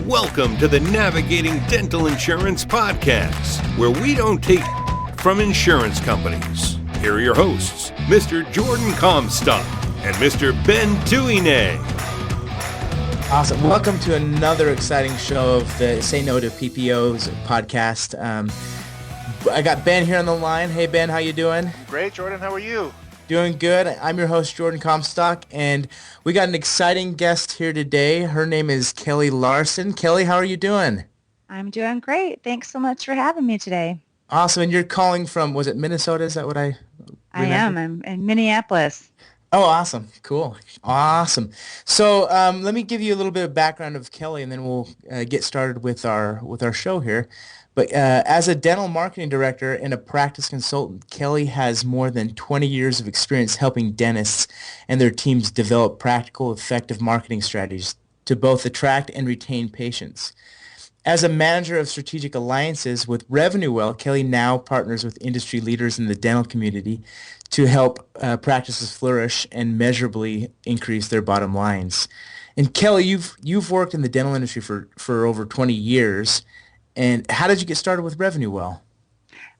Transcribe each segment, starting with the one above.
Welcome to the Navigating Dental Insurance Podcast, where we don't take from insurance companies. Here are your hosts, Mr. Jordan Comstock and Mr. Ben Duine. Awesome. Welcome to another exciting show of the Say No to PPOs podcast. I got Ben here on the line. Hey, Ben, how you doing? Great, Jordan. How are you? Doing good. I'm your host, Jordan Comstock, and we got an exciting guest here today. Her name is Kelly Larson. Kelly, how are you doing? I'm doing great. Thanks so much for having me today. Awesome. And you're calling from, was it Minnesota? Is that what I remember? I'm in Minneapolis. Oh, awesome. Cool. Awesome. So let me give you a little bit of background of Kelly, and then we'll get started with our show here. But as a dental marketing director and a practice consultant, Kelly has more than 20 years of experience helping dentists and their teams develop practical, effective marketing strategies to both attract and retain patients. As a manager of strategic alliances with RevenueWell, Kelly now partners with industry leaders in the dental community to help practices flourish and measurably increase their bottom lines. And Kelly, you've worked in the dental industry for over 20 years. And how did you get started with RevenueWell?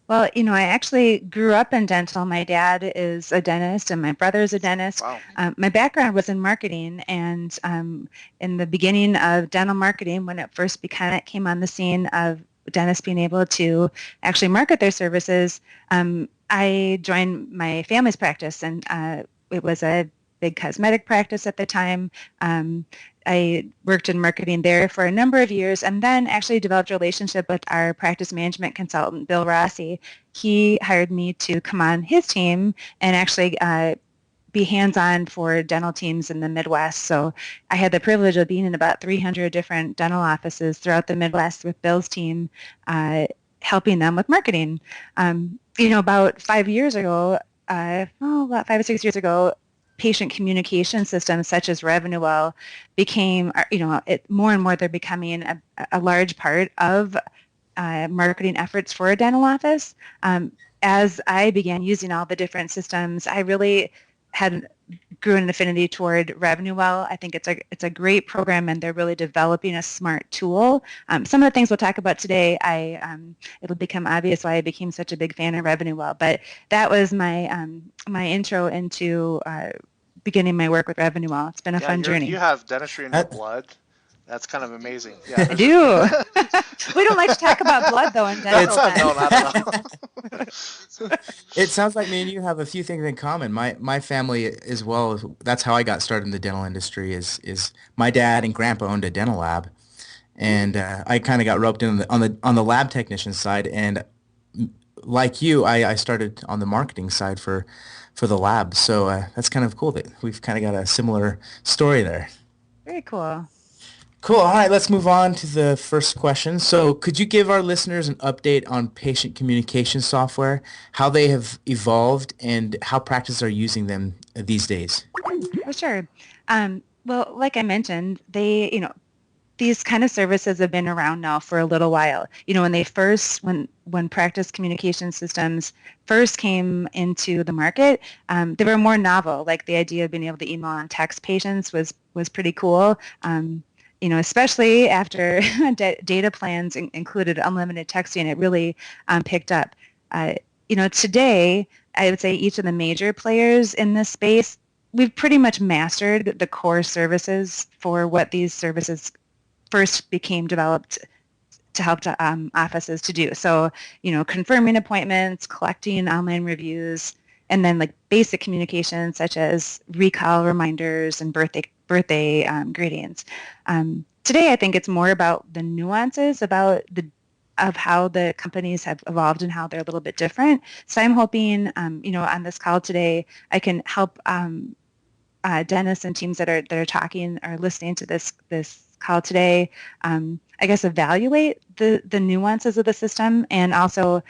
Well, I actually grew up in dental. My dad is a dentist and my brother is a dentist. Wow. My background was in marketing, and in the beginning of dental marketing, when it first came on the scene of dentists being able to actually market their services, I joined my family's practice, and it was a big cosmetic practice at the time. I worked in marketing there for a number of years, and then actually developed a relationship with our practice management consultant, Bill Rossi. He hired me to come on his team and actually be hands-on for dental teams in the Midwest. So I had the privilege of being in about 300 different dental offices throughout the Midwest with Bill's team, helping them with marketing. About 5 years ago, about 5 or 6 years ago, patient communication systems such as RevenueWell became, more and more they're becoming a large part of marketing efforts for a dental office. As I began using all the different systems, I really grew an affinity toward RevenueWell. I think it's a great program, and they're really developing a smart tool. Some of the things we'll talk about today, it'll become obvious why I became such a big fan of RevenueWell. But that was my my intro into beginning my work with RevenueWell. It's been a fun journey. You have dentistry in your blood. That's kind of amazing. Yeah, I do. We don't like to talk about blood, though, in dental. No, not at all. It sounds like me and you have a few things in common. My family as well. That's how I got started in the dental industry. Is my dad and grandpa owned a dental lab, and I kind of got roped in on the lab technician side. And like you, I started on the marketing side for the lab. So that's kind of cool that we've kind of got a similar story there. Very cool. Cool. All right, let's move on to the first question. So could you give our listeners an update on patient communication software, how they have evolved, and how practices are using them these days? For sure. Well, like I mentioned, these kind of services have been around now for a little while. When practice communication systems first came into the market, they were more novel. Like the idea of being able to email and text patients was pretty cool. Especially after data plans included unlimited texting, it really picked up. Today, I would say each of the major players in this space, we've pretty much mastered the core services for what these services first became developed to help offices to do. So, confirming appointments, collecting online reviews, and then like basic communication such as recall reminders and birthday greetings. Today, I think it's more about the nuances of how the companies have evolved and how they're a little bit different. So I'm hoping, on this call today, I can help dentists and teams that are talking or listening to this call today, I guess evaluate the nuances of the system, and also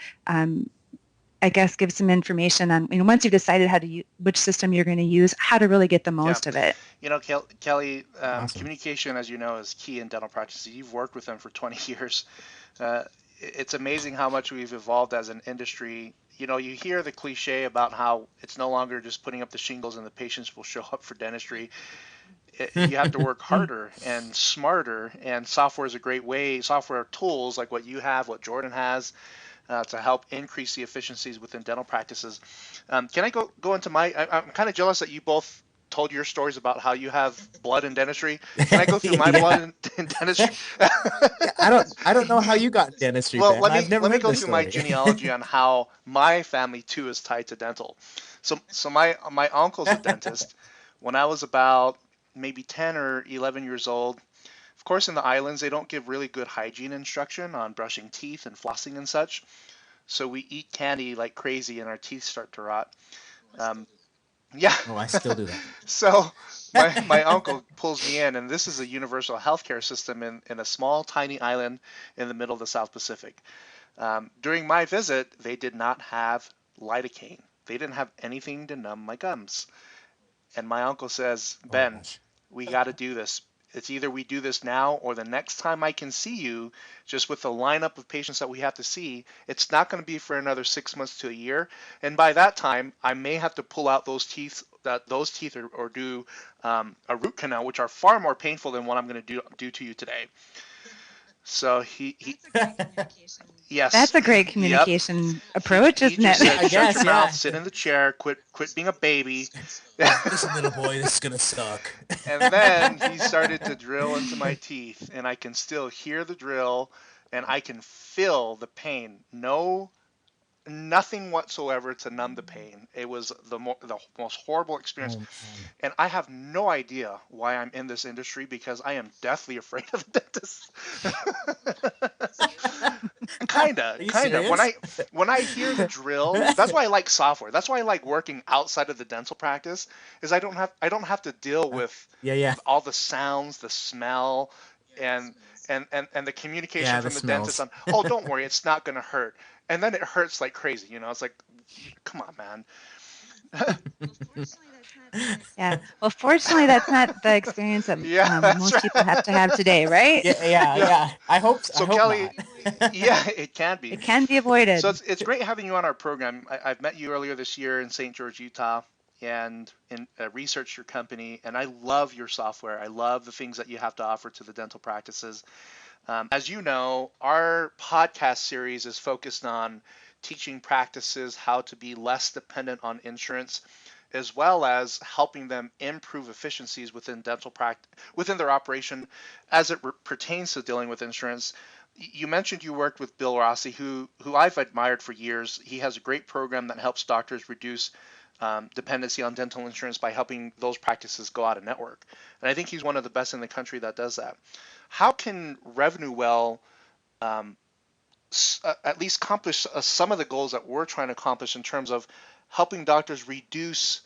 I guess give some information on, once you've decided which system you're going to use, how to really get the most of it. Kelly, Awesome. Communication, as you know, is key in dental practice. You've worked with them for 20 years. It's amazing how much we've evolved as an industry, you hear the cliche about how it's no longer just putting up the shingles and the patients will show up for dentistry. You have to work harder and smarter, and software is a great way. Software tools like what you have, what Jordan has, to help increase the efficiencies within dental practices. Can I go into I'm kind of jealous that you both told your stories about how you have blood in dentistry. Can I go through my blood in dentistry? I don't know how you got in dentistry, Well, Ben. I've never let me heard go this through my story. genealogy on how my family too is tied to dental. So my uncle's a dentist. When I was about maybe 10 or 11 years old, of course, in the islands, they don't give really good hygiene instruction on brushing teeth and flossing and such. So we eat candy like crazy and our teeth start to rot. Um, yeah. Oh, I still do So that. my uncle pulls me in, and this is a universal healthcare system in a small, tiny island in the middle of the South Pacific. During my visit, they did not have lidocaine. They didn't have anything to numb my gums. And my uncle says, Oh Ben, gosh. we got to do this. It's either we do this now or the next time I can see you, just with the lineup of patients that we have to see, it's not going to be for another 6 months to a year. And by that time, I may have to pull out those teeth, or do a root canal, which are far more painful than what I'm going to do to you today. So he yes. That's a great Yep. communication approach, He isn't just it? said, I shut guess, your yeah. mouth, sit in the chair, quit being a baby. Listen, little boy, this is gonna suck. And then he started to drill into my teeth, and I can still hear the drill, and I can feel the pain. Nothing whatsoever to numb the pain. It was the most horrible experience. Oh, man. And I have no idea why I'm in this industry, because I am deathly afraid of the dentist. Kinda. Serious? When I hear the drill, that's why I like software. That's why I like working outside of the dental practice, is I don't have to deal with Yeah. all the sounds, the smell, and the communication Yeah, from the the dentist smells. on, oh, don't worry, it's not gonna hurt. And then it hurts like crazy, It's like, come on, man. Yeah. Well, fortunately, that's not the experience that Yeah, that's most right. people have to have today, right? Yeah. I hope So I hope Kelly, not. yeah, it can be. It can be avoided. So it's great having you on our program. I've met you earlier this year in St. George, Utah, and researched your company, and I love your software. I love the things that you have to offer to the dental practices. As you know, our podcast series is focused on teaching practices how to be less dependent on insurance, as well as helping them improve efficiencies within within their operation as it pertains to dealing with insurance. You mentioned you worked with Bill Rossi, who I've admired for years. He has a great program that helps doctors reduce dependency on dental insurance by helping those practices go out of network. And I think he's one of the best in the country that does that. How can RevenueWell at least accomplish some of the goals that we're trying to accomplish in terms of helping doctors reduce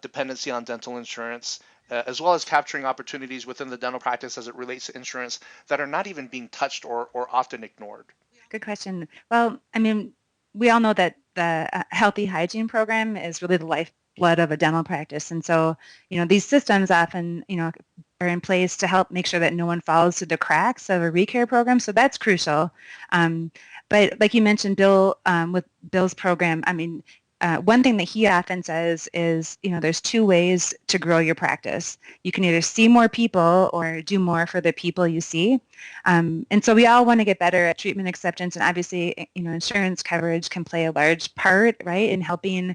dependency on dental insurance, as well as capturing opportunities within the dental practice as it relates to insurance that are not even being touched or often ignored? Good question. Well, I mean, we all know that the healthy hygiene program is really the lifeblood of a dental practice. And so, these systems often, are in place to help make sure that no one falls through the cracks of a recare program. So that's crucial. But like you mentioned, Bill, with Bill's program, I mean, one thing that he often says is, there's two ways to grow your practice. You can either see more people or do more for the people you see. And so we all want to get better at treatment acceptance, and obviously, insurance coverage can play a large part, right, in helping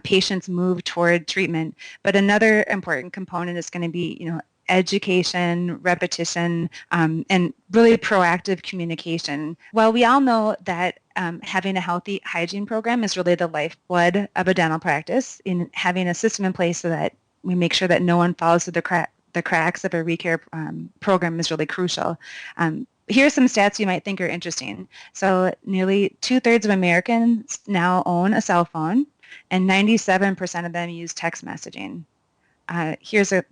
patients move toward treatment. But another important component is going to be, education, repetition, and really proactive communication. Well, we all know that having a healthy hygiene program is really the lifeblood of a dental practice, in having a system in place so that we make sure that no one falls through the cracks of a recare program is really crucial. Here are some stats you might think are interesting. So nearly 2/3 of Americans now own a cell phone, and 97% of them use text messaging. Here's a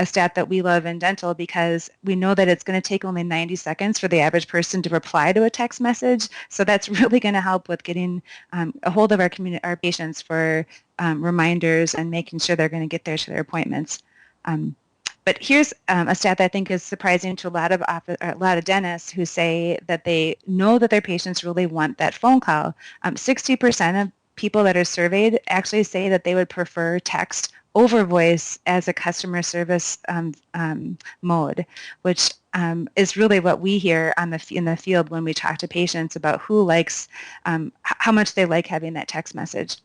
stat that we love in dental, because we know that it's going to take only 90 seconds for the average person to reply to a text message. So that's really going to help with getting a hold of our patients for reminders and making sure they're going to get there to their appointments. But here's a stat that I think is surprising to a lot of dentists who say that they know that their patients really want that phone call. 60% of people that are surveyed actually say that they would prefer text over voice as a customer service mode, which is really what we hear in the field when we talk to patients about who likes, how much they like having that text message.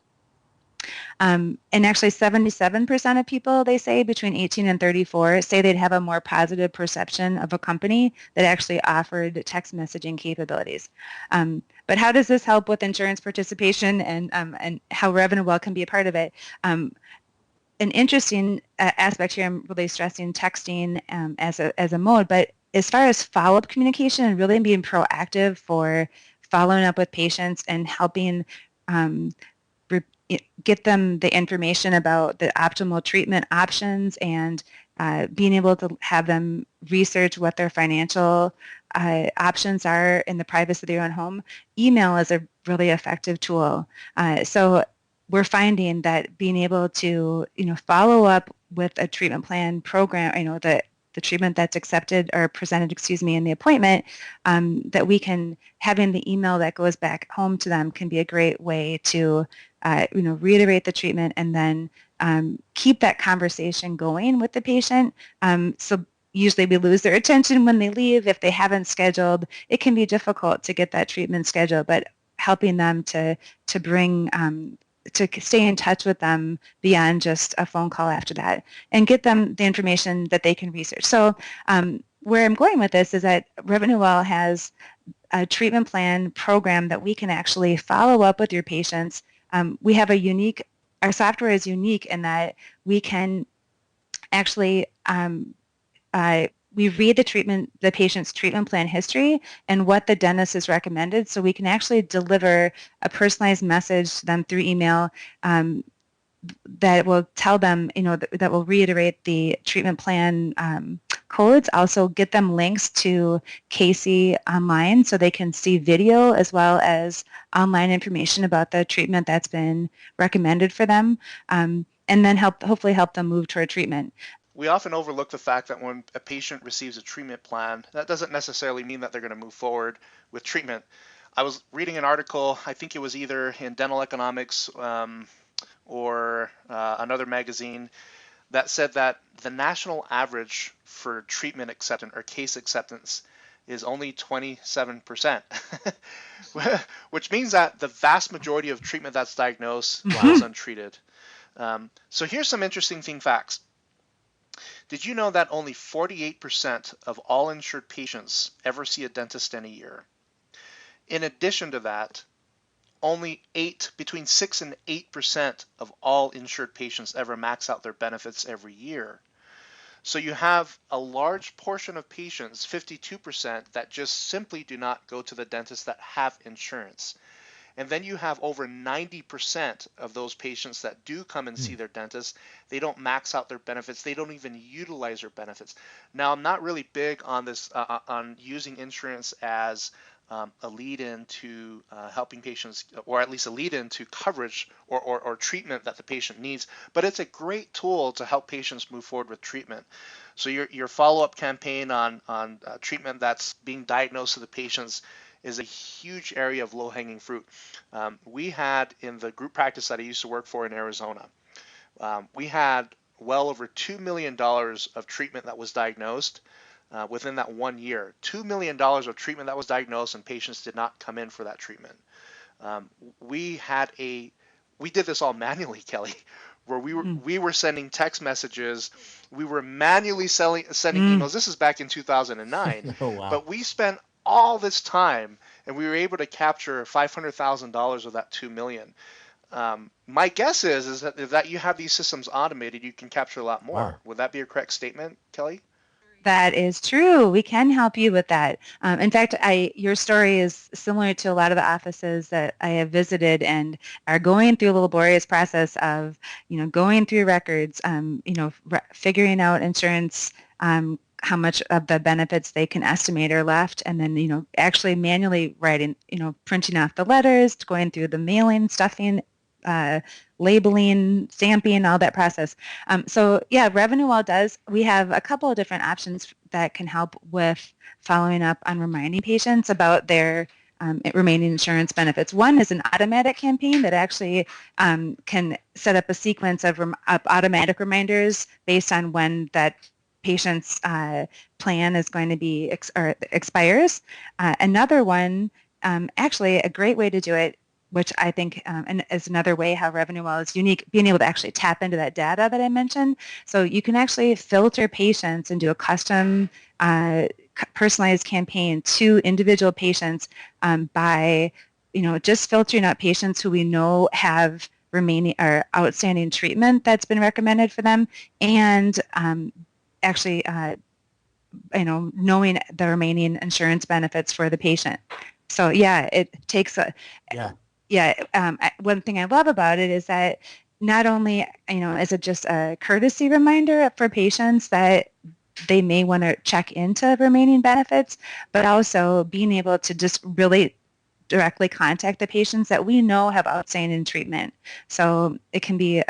And actually 77% of people, they say, between 18 and 34, say they'd have a more positive perception of a company that actually offered text messaging capabilities. But how does this help with insurance participation and how RevenueWell can be a part of it? An interesting aspect here, I'm really stressing texting as a mode, but as far as follow-up communication and really being proactive for following up with patients and helping get them the information about the optimal treatment options and being able to have them research what their financial options are in the privacy of their own home, email is a really effective tool. So we're finding that being able to, follow up with a treatment plan program, the treatment that's accepted or presented, in the appointment, that we can, having the email that goes back home to them can be a great way to, reiterate the treatment and then keep that conversation going with the patient. So usually we lose their attention when they leave. If they haven't scheduled, it can be difficult to get that treatment scheduled, but helping them to bring to stay in touch with them beyond just a phone call after that and get them the information that they can research. So where I'm going with this is that RevenueWell has a treatment plan program that we can actually follow up with your patients. We have our software is unique in that we can actually we read the patient's treatment plan history and what the dentist has recommended, so we can actually deliver a personalized message to them through email that will tell them, that will reiterate the treatment plan codes, also get them links to Casey online so they can see video as well as online information about the treatment that's been recommended for them, and then hopefully help them move toward treatment. We often overlook the fact that when a patient receives a treatment plan, that doesn't necessarily mean that they're going to move forward with treatment. I was reading an article, I think it was either in Dental Economics or another magazine, that said that the national average for treatment acceptance or case acceptance is only 27%, which means that the vast majority of treatment that's diagnosed goes untreated. So here's some interesting facts. Did you know that only 48% of all insured patients ever see a dentist in a year? In addition to that, only between 6 and 8% of all insured patients ever max out their benefits every year. So you have a large portion of patients, 52%, that just simply do not go to the dentist that have insurance. And then you have over 90% of those patients that do come and see their dentist. They don't max out their benefits. They don't even utilize their benefits. Now, I'm not really big on this, on using insurance as a lead-in to helping patients, or at least a lead-in to coverage or treatment that the patient needs. But it's a great tool to help patients move forward with treatment. So your follow-up campaign on treatment that's being diagnosed to the patients is a huge area of low-hanging fruit. We had, in the group practice that I used to work for in Arizona, we had well over $2 million of treatment that was diagnosed within that 1 year. $2 million of treatment that was diagnosed, and patients did not come in for that treatment. We did this all manually, Kelly, where we were sending text messages, we were manually sending emails. This is back in 2009. Oh, wow. But we spent all this time, and we were able to capture $500,000 of that $2 million. My guess is that you have these systems automated, you can capture a lot more. Wow. Would that be a correct statement, Kelly? That is true. We can help you with that. In fact, your story is similar to a lot of the offices that I have visited and are going through a laborious process of, going through records, figuring out insurance, how much of the benefits they can estimate are left, and then, actually manually writing, printing off the letters, going through the mailing, stuffing, labeling, stamping, all that process. So yeah, RevenueWell we have a couple of different options that can help with following up on reminding patients about their remaining insurance benefits. One is an automatic campaign that actually can set up a sequence of automatic reminders based on when that patient's plan is going to be expires. Another one, actually a great way to do it, which I think and is another way how RevenueWell is unique, being able to actually tap into that data that I mentioned. So you can actually filter patients and do a custom personalized campaign to individual patients by, just filtering out patients who we know have remaining or outstanding treatment that's been recommended for them, and actually, knowing the remaining insurance benefits for the patient. So yeah, it takes one thing I love about it is that not only, is it just a courtesy reminder for patients that they may want to check into remaining benefits, but also being able to just really directly contact the patients that we know have outstanding treatment. So it can be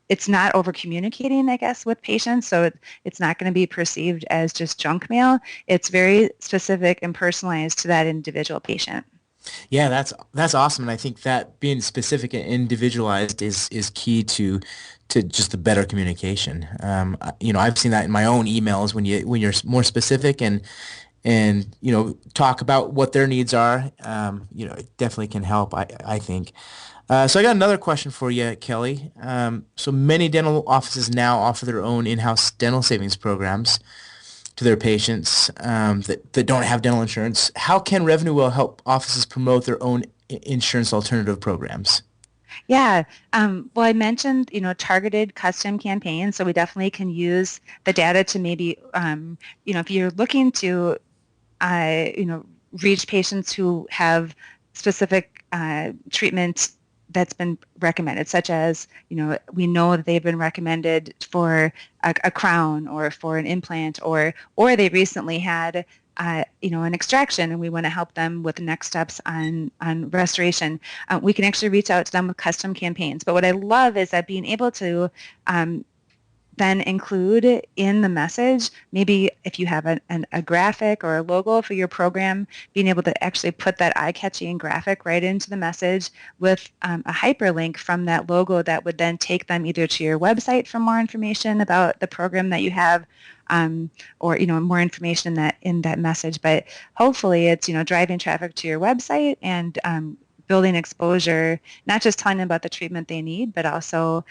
it's not over communicating, I guess, with patients. So it's not going to be perceived as just junk mail. It's very specific and personalized to that individual patient. Yeah, that's awesome, and I think that being specific and individualized is key to just the better communication. I've seen that in my own emails when you're more specific and talk about what their needs are. It definitely can help. I think. So I got another question for you, Kelly. So many dental offices now offer their own in-house dental savings programs to their patients that don't have dental insurance. How can RevenueWell help offices promote their own insurance alternative programs? Yeah. Well, I mentioned, targeted custom campaigns. So we definitely can use the data to maybe, if you're looking to, reach patients who have specific that's been recommended, such as, we know that they've been recommended for a crown or for an implant, or they recently had an extraction, and we want to help them with the next steps on restoration. We can actually reach out to them with custom campaigns. But what I love is that being able to then include in the message, maybe if you have a graphic or a logo for your program, being able to actually put that eye-catching graphic right into the message with a hyperlink from that logo that would then take them either to your website for more information about the program that you have, or more information in that message. But hopefully it's driving traffic to your website and building exposure, not just telling them about the treatment they need, but also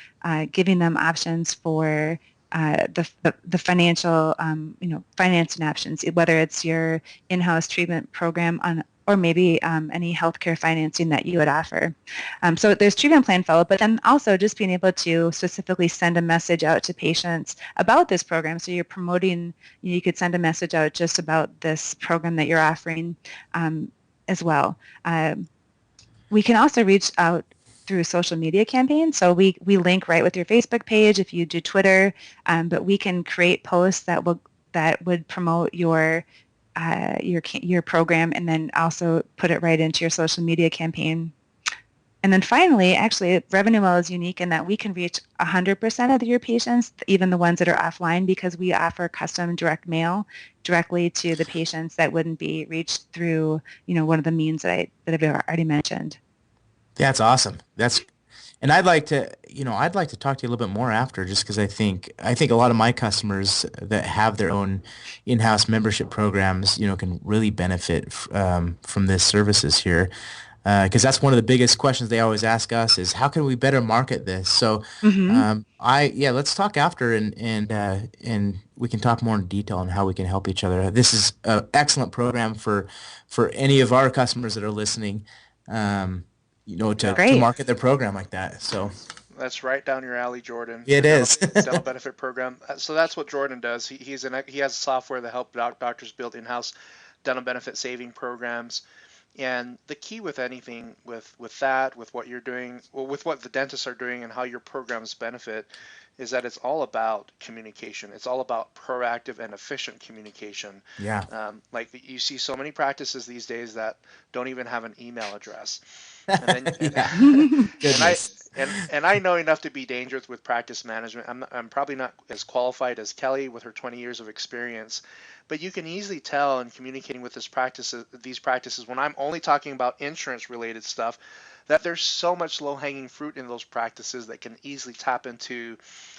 giving them options for the financial, financing options, whether it's your in-house treatment program or maybe any healthcare financing that you would offer. So there's treatment plan follow-up, but then also just being able to specifically send a message out to patients about this program. So you're promoting, you could send a message out just about this program that you're offering as well. We can also reach out through social media campaigns. So we link right with your Facebook page if you do Twitter, but we can create posts that would promote your program, and then also put it right into your social media campaign. And then finally, actually, RevenueWell is unique in that we can reach 100% of your patients, even the ones that are offline, because we offer custom direct mail directly to the patients that wouldn't be reached through, one of the means that I've already mentioned. That's awesome. And I'd like to talk to you a little bit more after, just because I think a lot of my customers that have their own in-house membership programs, can really benefit from this services here. Because that's one of the biggest questions they always ask us is how can we better market this? So, let's talk after and we can talk more in detail on how we can help each other. This is an excellent program for any of our customers that are listening, to market their program like that. So that's right down your alley, Jordan. It is. Dental benefit program. So that's what Jordan does. He has software that helps doctors build in-house dental benefit saving programs. And the key with anything with what you're doing, with what the dentists are doing and how your programs benefit, is that it's all about communication. It's all about proactive and efficient communication. Yeah. Like you see so many practices these days that don't even have an email address. And then Yeah. and I Goodness. and I know enough to be dangerous with practice management. I'm probably not as qualified as Kelly with her 20 years of experience, but you can easily tell in communicating with these practices when I'm only talking about insurance related stuff, that there's so much low hanging fruit in those practices that can easily tap into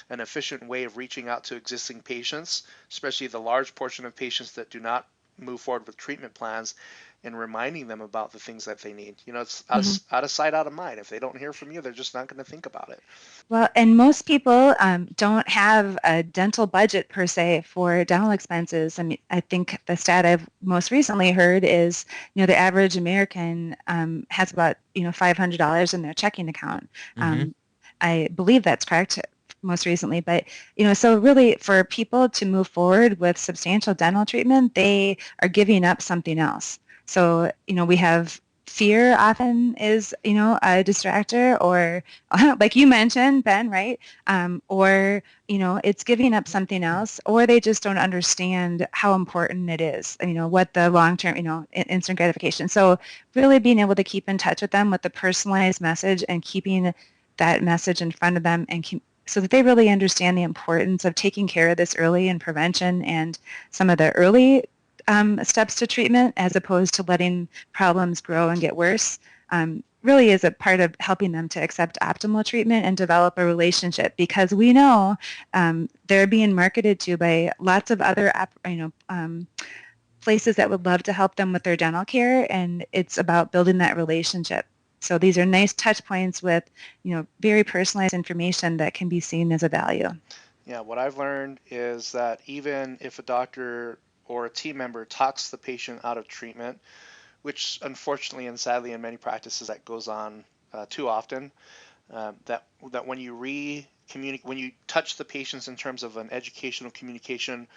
an efficient way of reaching out to existing patients, especially the large portion of patients that do not move forward with treatment plans, and reminding them about the things that they need. It's out of sight, out of mind. If they don't hear from you, they're just not going to think about it. Well, and most people don't have a dental budget per se for dental expenses. I mean, I think the stat I've most recently heard is, the average American has about, $500 in their checking account. I believe that's correct most recently, but, so really for people to move forward with substantial dental treatment, they are giving up something else. So, we have fear often is, a distractor, or like you mentioned, Ben, right? Or, it's giving up something else, or they just don't understand how important it is, what the long-term, instant gratification. So really being able to keep in touch with them with the personalized message and keeping that message in front of them so that they really understand the importance of taking care of this early in prevention and some of the early steps to treatment, as opposed to letting problems grow and get worse, really is a part of helping them to accept optimal treatment and develop a relationship, because we know they're being marketed to by lots of other places that would love to help them with their dental care, and it's about building that relationship. So these are nice touch points with, very personalized information that can be seen as a value. Yeah, what I've learned is that even if a doctor or a team member talks the patient out of treatment, which unfortunately and sadly in many practices that goes on too often, that when you touch the patients in terms of an educational communication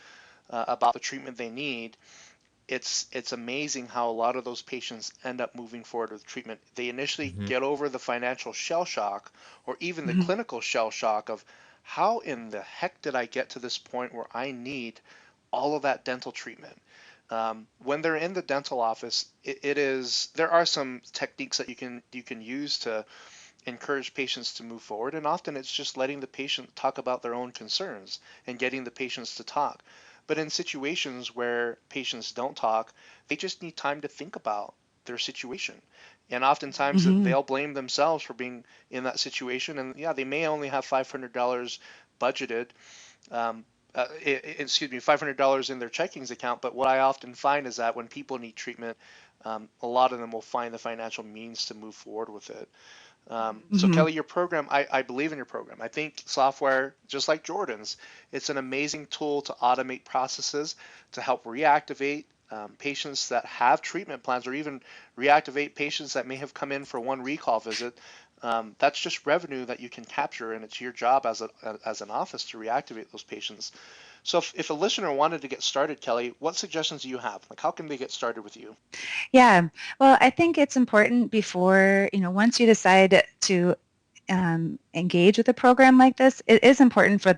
about the treatment they need, it's amazing how a lot of those patients end up moving forward with treatment. They initially get over the financial shell shock or even the clinical shell shock of how in the heck did I get to this point where I need all of that dental treatment. When they're in the dental office, there are some techniques that you can use to encourage patients to move forward, and often it's just letting the patient talk about their own concerns and getting the patients to talk. But in situations where patients don't talk, they just need time to think about their situation. And oftentimes they'll blame themselves for being in that situation. And yeah, they may only have $500 budgeted, $500 in their checkings account. But what I often find is that when people need treatment, a lot of them will find the financial means to move forward with it. So Kelly, your program, I believe in your program. I think software, just like Jordan's, it's an amazing tool to automate processes, to help reactivate patients that have treatment plans, or even reactivate patients that may have come in for one recall visit. That's just revenue that you can capture, and it's your job as an office to reactivate those patients. So if a listener wanted to get started, Kelly, what suggestions do you have? Like, how can they get started with you? Yeah, well, I think it's important before, once you decide to engage with a program like this, it is important for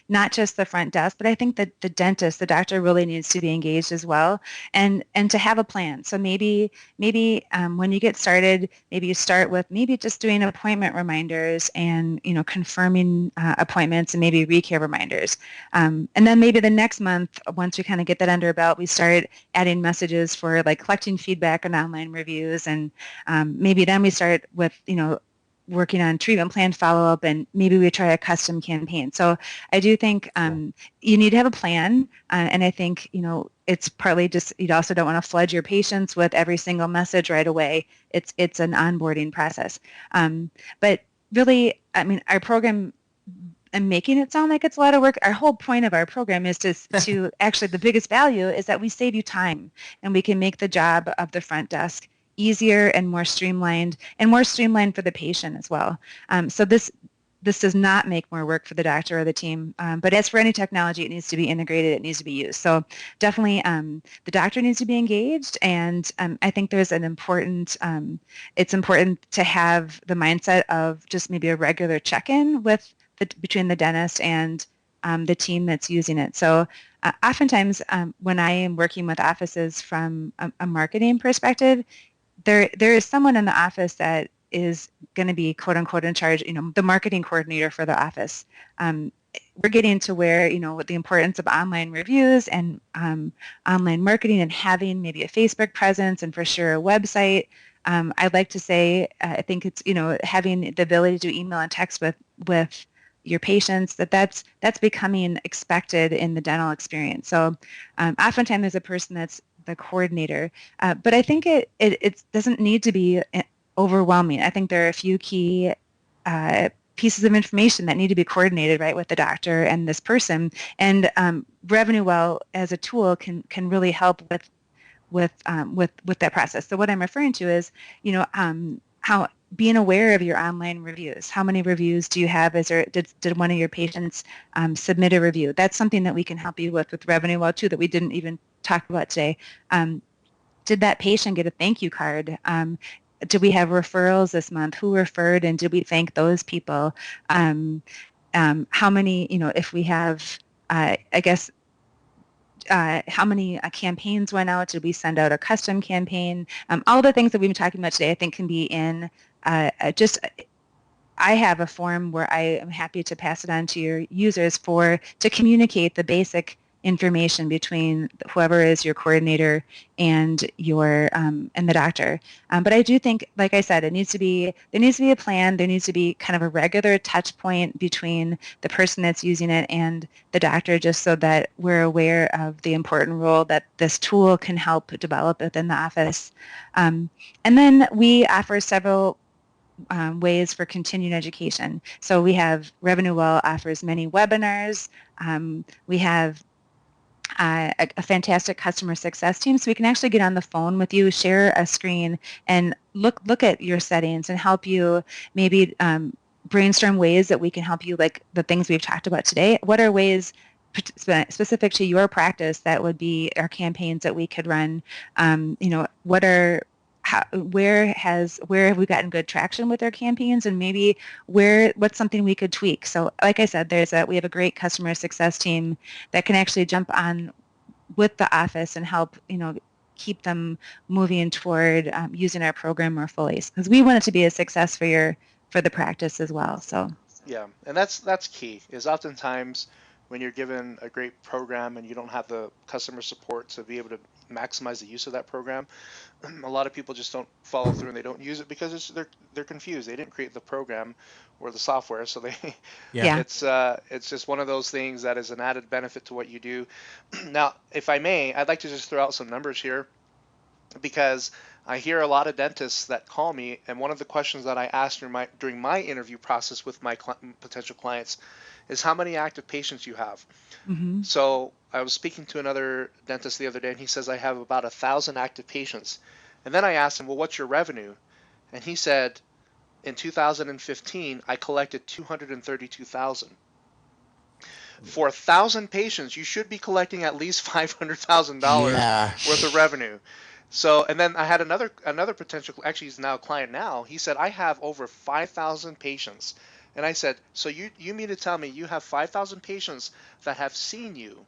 not just the front desk, but I think that the dentist, the doctor, really needs to be engaged as well, and to have a plan. So maybe when you get started, maybe you start with maybe just doing appointment reminders and confirming appointments, and maybe recare reminders, and then maybe the next month, once we kind of get that under our belt, we start adding messages for like collecting feedback and online reviews, and maybe then we start with working on treatment plan follow-up, and maybe we try a custom campaign. So I do think you need to have a plan, and I think it's partly just, you also don't want to flood your patients with every single message right away. It's an onboarding process. But really, I mean, our program, I'm making it sound like it's a lot of work. Our whole point of our program is to actually, the biggest value is that we save you time, and we can make the job of the front desk easier and more streamlined for the patient as well. So this does not make more work for the doctor or the team, but as for any technology, it needs to be integrated, it needs to be used. So definitely the doctor needs to be engaged, and I think there's it's important to have the mindset of just maybe a regular check-in between the dentist and the team that's using it. So oftentimes when I am working with offices from a marketing perspective, there is someone in the office that is going to be quote unquote in charge, the marketing coordinator for the office. We're getting to where, with the importance of online reviews and online marketing and having maybe a Facebook presence and for sure a website. I'd like to say, I think it's, having the ability to do email and text with your patients, that's becoming expected in the dental experience. So oftentimes there's a person that's the coordinator, but I think it doesn't need to be overwhelming. I think there are a few key pieces of information that need to be coordinated, right, with the doctor and this person. And RevenueWell as a tool can really help with that process. So what I'm referring to is, how being aware of your online reviews. How many reviews do you have? Did one of your patients submit a review? That's something that we can help you with RevenueWell too, that we didn't even talk about today. Did that patient get a thank you card? Did we have referrals this month? Who referred, and did we thank those people? How many, if we have, how many campaigns went out? Did we send out a custom campaign? All the things that we've been talking about today, I think, can be in I have a form where I am happy to pass it on to your users to communicate the basic information between whoever is your coordinator and your and the doctor. But I do think, like I said, there needs to be a plan. There needs to be kind of a regular touch point between the person that's using it and the doctor, just so that we're aware of the important role that this tool can help develop within the office. And then we offer several ways for continued education. So we have RevenueWell offers many webinars. We have a fantastic customer success team, so we can actually get on the phone with you, share a screen, and look at your settings and help you maybe brainstorm ways that we can help you, like the things we've talked about today. What are ways specific to your practice that would be our campaigns that we could run? Where have we gotten good traction with our campaigns, and maybe what's something we could tweak? So like I said, we have a great customer success team that can actually jump on with the office and help, keep them moving toward using our program more fully, because we want it to be a success for the practice as well. So yeah, and that's key, is oftentimes when you're given a great program and you don't have the customer support to be able to maximize the use of that program, a lot of people just don't follow through and they don't use it because they're confused. They didn't create the program or the software, so it's just one of those things that is an added benefit to what you do. Now, if I may, I'd like to just throw out some numbers here, because I hear a lot of dentists that call me, and one of the questions that I asked during my interview process with my potential clients is how many active patients you have. mm-hmm. So I was speaking to another dentist the other day, and he says, I have about 1,000 active patients. And then I asked him, well, what's your revenue? And he said, in 2015, I collected $232,000. For 1,000 patients, you should be collecting at least $500,000 worth of revenue. So, and then I had another potential, actually he's now a client now. He said, I have over 5,000 patients. And I said, so you mean to tell me you have 5,000 patients that have seen you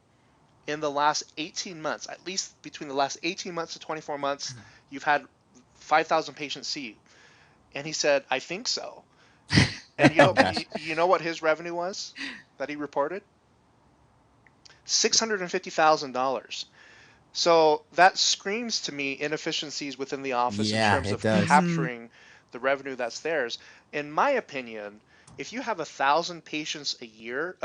in the last 18 months, at least between the last 18 months to 24 months, you've had 5,000 patients see you? And he said, I think so. And you know what his revenue was that he reported? $650,000. So that screams to me inefficiencies within the office in terms of capturing the revenue that's theirs. In my opinion, if you have 1,000 patients a year,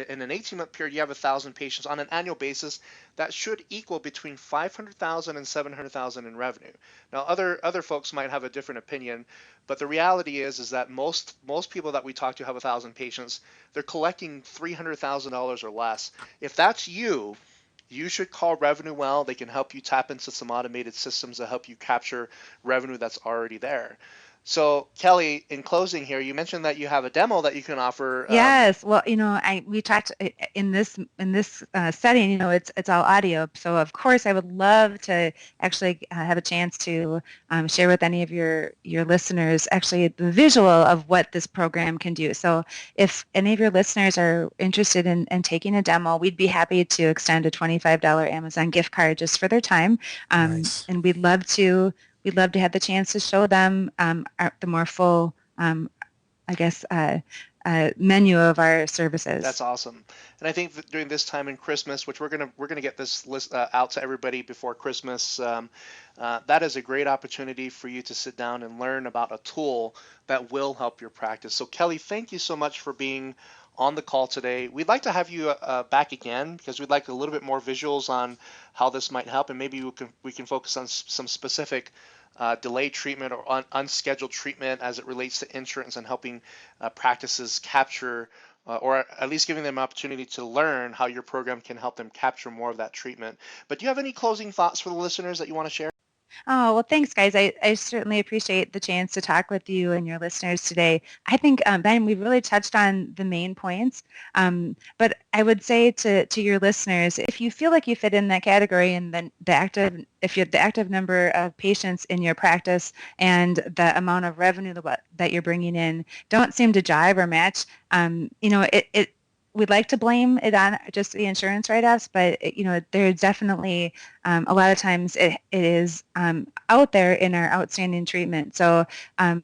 in an 18-month period, you have 1,000 patients on an annual basis, that should equal between $500,000 and $700,000 in revenue. Now, other folks might have a different opinion, but the reality is that most people that we talk to have 1,000 patients, they're collecting $300,000 or less. If that's you should call RevenueWell. They can help you tap into some automated systems to help you capture revenue that's already there. So Kelly, in closing here, you mentioned that you have a demo that you can offer. Yes. Well, we talked in this setting, it's all audio. So of course I would love to actually have a chance to share with any of your listeners actually the visual of what this program can do. So if any of your listeners are interested in taking a demo, we'd be happy to extend a $25 Amazon gift card just for their time. Nice. And we'd love to we'd love to have the chance to show them the more full, menu of our services. That's awesome. And I think that during this time in Christmas, which we're gonna get this list out to everybody before Christmas, that is a great opportunity for you to sit down and learn about a tool that will help your practice. So Kelly, thank you so much for being on the call today. We'd like to have you back again because we'd like a little bit more visuals on how this might help, and maybe we can focus on some specific delayed treatment or unscheduled treatment as it relates to insurance and helping practices capture or at least giving them an opportunity to learn how your program can help them capture more of that treatment. But do you have any closing thoughts for the listeners that you want to share? Oh, well, thanks, guys. I certainly appreciate the chance to talk with you and your listeners today. I think, Ben, we've really touched on the main points. But I would say to your listeners, if you feel like you fit in that category and then if you have the active number of patients in your practice and the amount of revenue that you're bringing in don't seem to jive or match, we'd like to blame it on just the insurance write-offs, but there's definitely a lot of times it is out there in our outstanding treatment. So I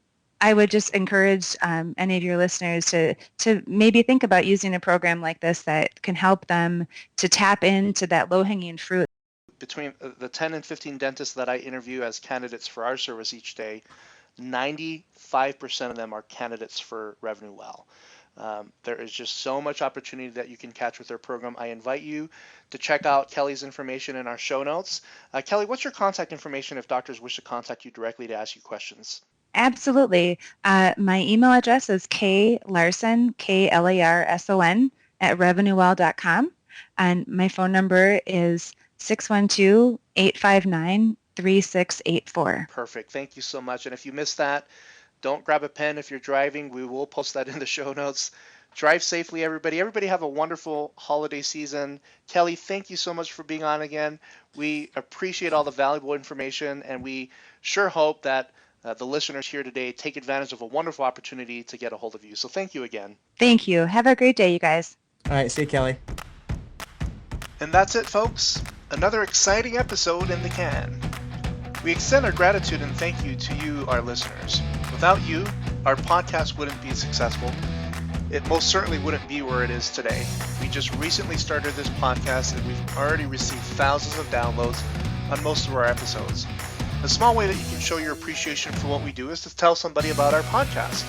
would just encourage any of your listeners to maybe think about using a program like this that can help them to tap into that low-hanging fruit. Between the 10 and 15 dentists that I interview as candidates for our service each day, 95% of them are candidates for RevenueWell. There is just so much opportunity that you can catch with their program. I invite you to check out Kelly's information in our show notes. Kelly, what's your contact information if doctors wish to contact you directly to ask you questions? Absolutely. My email address is klarson, KLARSON, @revenuewell.com. And my phone number is 612-859-3684. Perfect. Thank you so much. And if you missed that, don't grab a pen if you're driving. We will post that in the show notes. Drive safely, everybody. Everybody have a wonderful holiday season. Kelly, thank you so much for being on again. We appreciate all the valuable information, and we sure hope that the listeners here today take advantage of a wonderful opportunity to get a hold of you. So thank you again. Thank you. Have a great day, you guys. All right. See you, Kelly. And that's it, folks. Another exciting episode in the can. We extend our gratitude and thank you to you, our listeners. Without you, our podcast wouldn't be successful. It most certainly wouldn't be where it is today. We just recently started this podcast and we've already received thousands of downloads on most of our episodes. A small way that you can show your appreciation for what we do is to tell somebody about our podcast.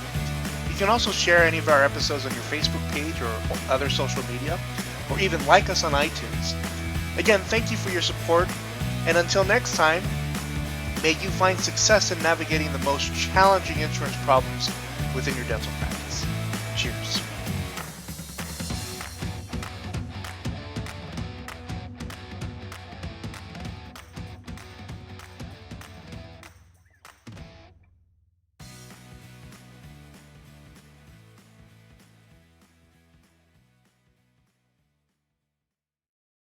You can also share any of our episodes on your Facebook page or other social media, or even like us on iTunes. Again, thank you for your support, and until next time, may you find success in navigating the most challenging insurance problems within your dental practice.